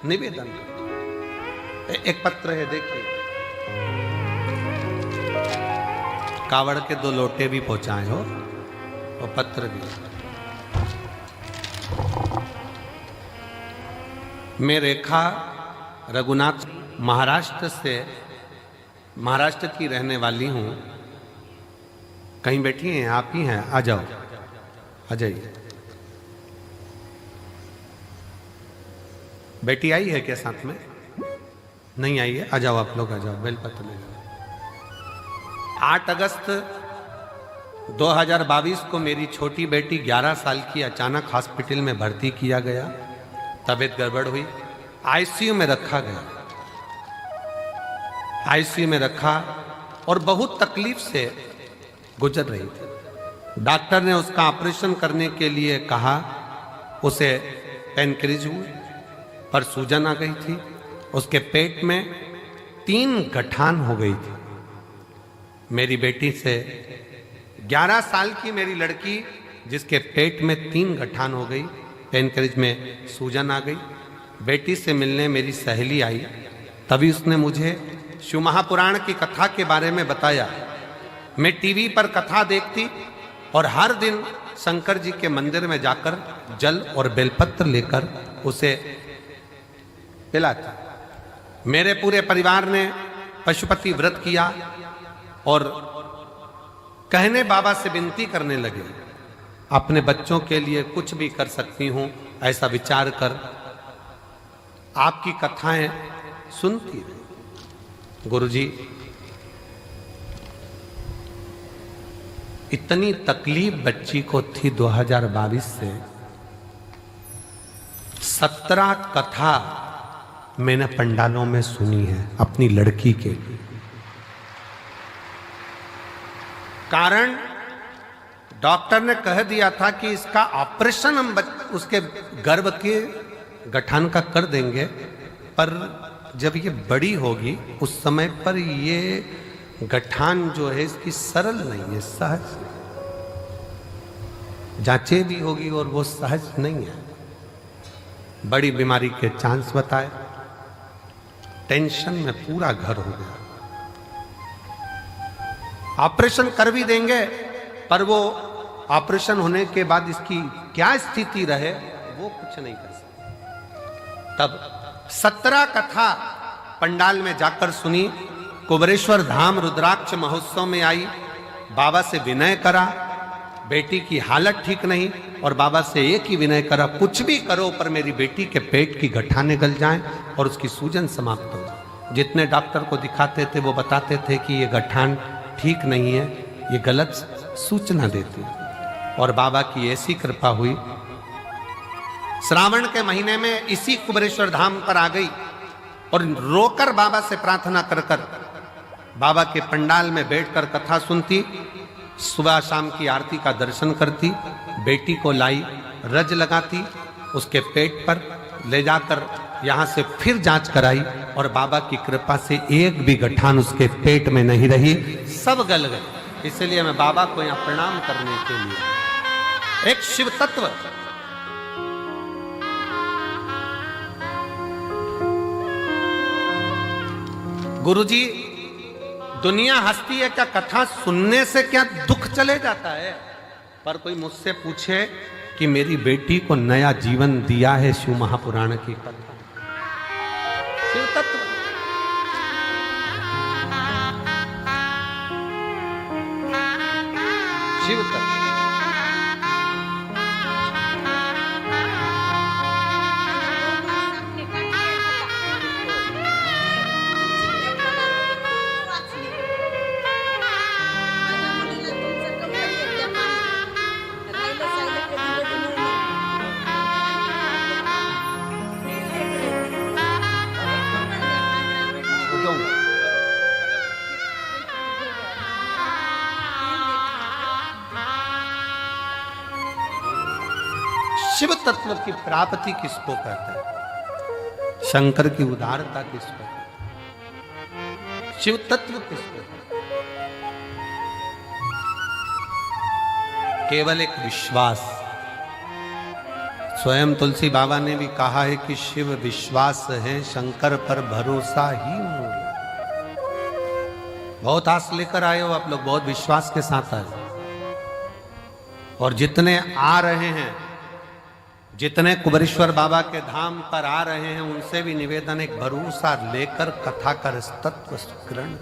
निवेदन करते। एक पत्र है, देखिए, कावड़ के 2 लोटे भी पहुंचाए हो और पत्र भी। मैं रेखा रघुनाथ महाराष्ट्र की रहने वाली हूं। कहीं बैठी हैं? आप ही हैं? आ जाओ, आ जाइए। बेटी आई है क्या साथ में? नहीं आई है? आ जाओ, आप लोग आ जाओ, बेलपत्र ले जाओ। 8 अगस्त 2022 को मेरी छोटी बेटी 11 साल की अचानक हॉस्पिटल में भर्ती किया गया। तबीयत गड़बड़ हुई, आईसीयू में रखा गया। आईसीयू में रखा और बहुत तकलीफ से गुजर रही थी। डॉक्टर ने उसका ऑपरेशन करने के लिए कहा। उसे पेनक्रिज हुई पर सूजन आ गई थी। उसके पेट में 3 गठान हो गई थी। मेरी बेटी से 11 साल की मेरी लड़की, जिसके पेट में 3 गठान हो गई, पेनक्रिज में सूजन आ गई। बेटी से मिलने मेरी सहेली आई, तभी उसने मुझे शिव महापुराण की कथा के बारे में बताया। मैं टीवी पर कथा देखती और हर दिन शंकर जी के मंदिर में जाकर जल और बेलपत्र लेकर उसे पिलाती। मेरे पूरे परिवार ने पशुपति व्रत किया और कहने बाबा से विनती करने लगे, अपने बच्चों के लिए कुछ भी कर सकती हूं, ऐसा विचार कर आपकी कथाएं सुनती रही। गुरुजी, इतनी तकलीफ बच्ची को थी 2022 से। 17 कथा मैंने पंडालों में सुनी है अपनी लड़की के लिए। कारण डॉक्टर ने कह दिया था कि इसका ऑपरेशन हम उसके गर्भ के गठान का कर देंगे, पर जब ये बड़ी होगी उस समय पर ये गठान जो है इसकी सरल नहीं है, सहज जांचे भी होगी और वो सहज नहीं है। बड़ी बीमारी के चांस बताए। टेंशन में पूरा घर हो गया। ऑपरेशन कर भी देंगे, पर वो ऑपरेशन होने के बाद इसकी क्या स्थिति रहे वो कुछ नहीं कर सकते। तब 17 कथा पंडाल में जाकर सुनी। कुबरेश्वर धाम रुद्राक्ष महोत्सव में आई, बाबा से विनय करा। बेटी की हालत ठीक नहीं और बाबा से एक ही विनय करा, कुछ भी करो पर मेरी बेटी के पेट की गठाने गल जाएं और उसकी सूजन समाप्त हो जाए। जितने डॉक्टर को दिखाते थे वो बताते थे कि ये गठान ठीक नहीं है, ये गलत सूचना देती है। और बाबा की ऐसी कृपा हुई, श्रावण के महीने में इसी कुबरेश्वर धाम पर आ गई और रोकर बाबा से प्रार्थना कर कर बाबा के पंडाल में बैठकर कथा सुनती। सुबह शाम की आरती का दर्शन करती। बेटी को लाई, रज लगाती, उसके पेट पर ले जाकर यहाँ से फिर जांच कराई और बाबा की कृपा से एक भी गठान उसके पेट में नहीं रही, सब गल गए। इसलिए मैं बाबा को यहाँ प्रणाम करने के लिए एक शिव तत्व गुरुजी, दुनिया हंसती है क्या कथा सुनने से क्या दुख चले जाता है, पर कोई मुझसे पूछे कि मेरी बेटी को नया जीवन दिया है शिव महापुराण की कथा। शिव तत्व शिव तत्व शिव तत्व की प्राप्ति किसको कहते हैं? शंकर की उदारता किसको कहते हैं? शिव तत्व किसको कहते हैं? केवल एक विश्वास, स्वयं तुलसी बाबा ने भी कहा है कि शिव विश्वास है, शंकर पर भरोसा ही मूल। बहुत आस लेकर आए हो आप लोग, बहुत विश्वास के साथ आए हो। और जितने आ रहे हैं, जितने कुबेरेश्वर बाबा के धाम पर आ रहे हैं, उनसे भी निवेदन, एक भरोसा लेकर कथा कर तत्व ग्रहण।